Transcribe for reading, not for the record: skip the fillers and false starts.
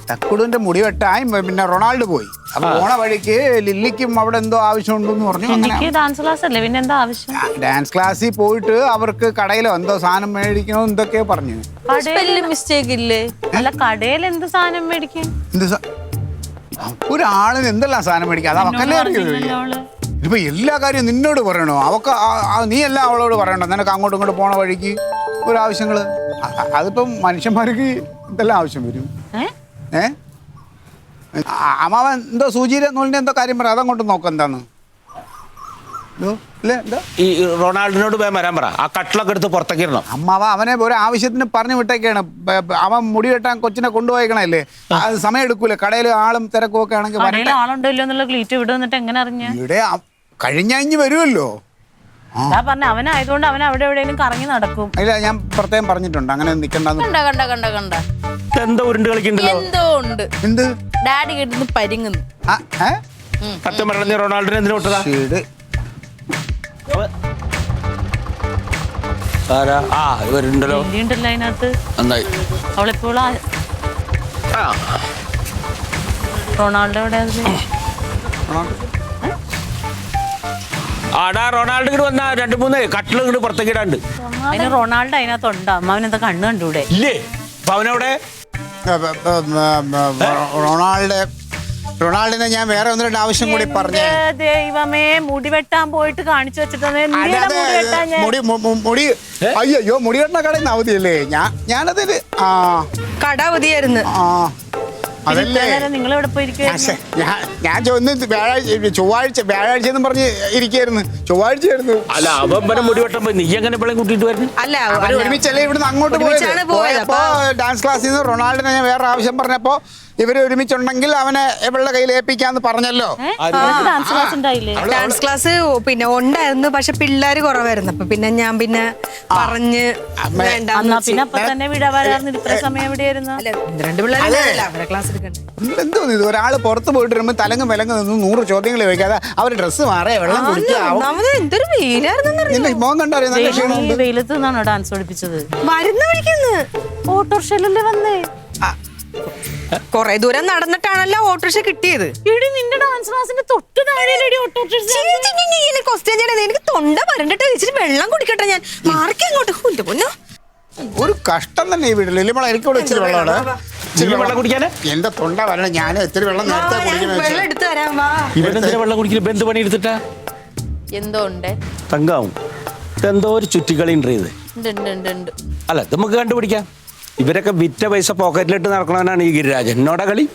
തക്കുടിന്റെ മുടി വെട്ടാൻ പിന്നെ റൊണാൾഡ് പോയി. അപ്പൊ പോണ വഴിക്ക് ലില്ലിക്കും അവിടെ എന്തോ ആവശ്യമുണ്ടെന്ന് പറഞ്ഞു. എനിക്ക് ഡാൻസ് ക്ലാസ് അല്ലേ, പിന്നെ എന്താ ആവശ്യം? ഡാൻസ് ക്ലാസ്സിൽ പോയിട്ട് അവർക്ക് കടയിലോ എന്തോ സാധനം മേടിക്കണോ എന്തൊക്കെയോ പറഞ്ഞു. മിസ്റ്റേക്ക് ഇല്ലേ? അല്ല, കടയിൽ എന്ത് സാധനം മേടിക്കും? എന്ത് ഒരാളിന് എന്തെല്ലാം സാധനം മേടിക്കാം? അത് അവക്കല്ലേ അറിയുള്ളൂ. ഇപ്പൊ എല്ലാ കാര്യവും നിന്നോട് പറയണോ? അവക്ക് നീ എല്ലാം അവളോട് പറയണോ? നിനക്ക് അങ്ങോട്ടും ഇങ്ങോട്ട് പോണ വഴിക്ക് ഒരു ആവശ്യങ്ങള്. അതിപ്പം മനുഷ്യന്മാർക്ക് എന്തെല്ലാം ആവശ്യം വരും. അമ്മാവൻ എന്തോ സൂചിയുടെ നൂലിന്റെ എന്തോ കാര്യം പറയാം, അതങ്ങോട്ട് നോക്കാം എന്താന്ന്. ഈ റൊണാൾഡിനോട് വരാൻ പറ, ആ കട്ടിലൊക്കെ എടുത്ത് പുറത്തേക്ക് ഇടണം. അമ്മാവ അവനെ ഒരു ആവശ്യത്തിന് പറഞ്ഞു വിട്ടേക്കാണ്. അവൻ മുടി വെട്ടാൻ കൊച്ചിനെ കൊണ്ടുപോയിക്കണല്ലേ, അത് സമയം എടുക്കൂല. കടയിൽ ആളും തിരക്കും ഒക്കെ ആണെങ്കിൽ ആളുണ്ടോ ഇല്ലോ എന്നുള്ള ക്ലീറ്റ് ഇവിടെ വന്നിട്ട് എങ്ങനെ അറിഞ്ഞ? ഇവിടെ കഴിഞ്ഞ് വരുമല്ലോ. പറഞ്ഞ അവനായതുകൊണ്ട് അവൻ അവിടെ എവിടെയെങ്കിലും കറങ്ങി നടക്കും. ഇല്ല, ഞാൻ പ്രത്യേകം പറഞ്ഞിട്ടുണ്ട് അങ്ങനെ നിക്കണ്ടെന്ന്. എന്തോ ഉരുണ്ട് കളിക്കണ്ടല്ലോ. എന്തോ ഉണ്ട്. എന്ത് ഡാഡി കിട്ടുന്നു പരിങ്ങുന്നു. സത്യം പറഞ്ഞ റൊണാൾഡിനെ എന്തിനു വിട്ടതാ? ഇവരുണ്ടല്ലോ അതിനകത്ത്. നന്നായി. അവളിപ്പോൾ റൊണാൾഡോ എവിടെ? ആടാ റൊണാൾഡോ ഇങ്ങോട്ട് വന്നാ 2-3 കട്ടിൽ ഇങ്ങോട്ട് പുറത്തേക്ക് ഇടാണ്ട്. അതിന് റൊണാൾഡോ അതിനകത്തുണ്ടോ? അമ്മാവനെന്താ കണ്ണ് കണ്ടൂടെ? ഇല്ലേ അവനവിടെ? റൊണാൾഡിനെ ഞാൻ വേറെ 1-2 ആവശ്യം കൂടി പറഞ്ഞു. ദൈവമേ, മുടി വെട്ടാൻ പോയിട്ട് കാണിച്ചു വെച്ചിട്ട് മുടി അയ്യോ മുടി വെട്ടണ കടയിൽ നിന്ന് അവധിയല്ലേ? ഞാനതില് കട അവധിയായിരുന്നു. നിങ്ങൾ എവിടെ പോയിരിക്കും? ഞാൻ വ്യാഴാഴ്ച എന്ന് പറഞ്ഞ് ഇരിക്കായിരുന്നു. ചൊവ്വാഴ്ചയായിരുന്നു. അല്ല, അവൻ മുടി വെട്ടാൻ പോയി, നീ എങ്ങനെ പിള്ളേ കൂട്ടിട്ട് വരുന്നു? അല്ല, അവർ ഒരുമിച്ചല്ലേ ഇവിടുന്ന് അങ്ങോട്ട് പോയപ്പോ ഡാൻസ് ക്ലാസ്സിൽ നിന്ന് റൊണാൾഡിനെ ഞാൻ വേറെ ആവശ്യം പറഞ്ഞപ്പോ ഇവര് ഒരുമിച്ചുണ്ടെങ്കിൽ അവനെ ഇവളുടെ കയ്യിൽ ഏൽപ്പിക്കാന്ന് പറഞ്ഞല്ലോ. ഡാൻസ് ക്ലാസ് പിന്നെ ഉണ്ടായിരുന്നു, പക്ഷെ പിള്ളേര് കുറവായിരുന്നു. അപ്പൊ പിന്നെ ഞാൻ പറഞ്ഞ് എന്തോ ഇത് ഒരാള് പുറത്ത് പോയിട്ട് വരുമ്പോ തലങ്ങും വിലങ്ങും നിന്ന് 100 ചോദ്യങ്ങൾ ചോദിക്കാതെ അവര് ഡ്രസ്സ് മാറിയ വെള്ളം എന്തൊരു വെയിലായിരുന്നു. മോൻ കണ്ടറിയാം നല്ല ക്ഷീണം. വെയിലത്ത് നിന്നാണോ ഡാൻസ് പഠിപ്പിച്ചത്? വരുന്ന വഴിക്കുന്നു ഓട്ടോറിക്ഷയിലല്ലേ വന്നേ? കൊറേ ദൂരം നടന്നിട്ടാണല്ലോ ഓട്ടോറിക്ഷ കിട്ടിയത്. നിന്റെ ഡാൻസ് ക്ലാസിന്റെ തൊട്ട് താഴെയല്ലേ ഓട്ടോറിക്ഷ? ക്വസ്റ്റ്യൻ ചെയ്യണത് എനിക്ക് തൊണ്ട വരണ്ടിട്ട് ഇച്ചിരി വെള്ളം കുടിക്കട്ടെ. ഞാൻ മാർക്ക് അങ്ങോട്ട് പൊന്നോ. ഒരു കഷ്ടം തന്നെ ഈ വീട്ടിൽ. എനിക്കൂടെ ഇച്ചിരി വെള്ളം കുടിക്കാന് എന്റെ തൊണ്ട വരണം. ഞാൻ ഇത്തിരി വെള്ളം നേരത്തെ വെള്ളം എടുത്തു തരാം. ഇവരെന്തിനാ വെള്ളം കുടിക്കുന്നത്? എന്ത് പണി എടുത്തിട്ടാ? എന്തോ ഉണ്ട് തങ്കാവും. ഇതെന്തോ ഒരു ചുറ്റിക്കളി ഉണ്ട് ഇത്. അല്ല, ഇത് നമുക്ക് കണ്ടുപിടിക്കാം. ഇവരൊക്കെ വിറ്റ പൈസ പോക്കറ്റിലിട്ട് നടക്കണവനാണ് ഈ ഗിരിരാജൻ. എന്നോടാ കളി.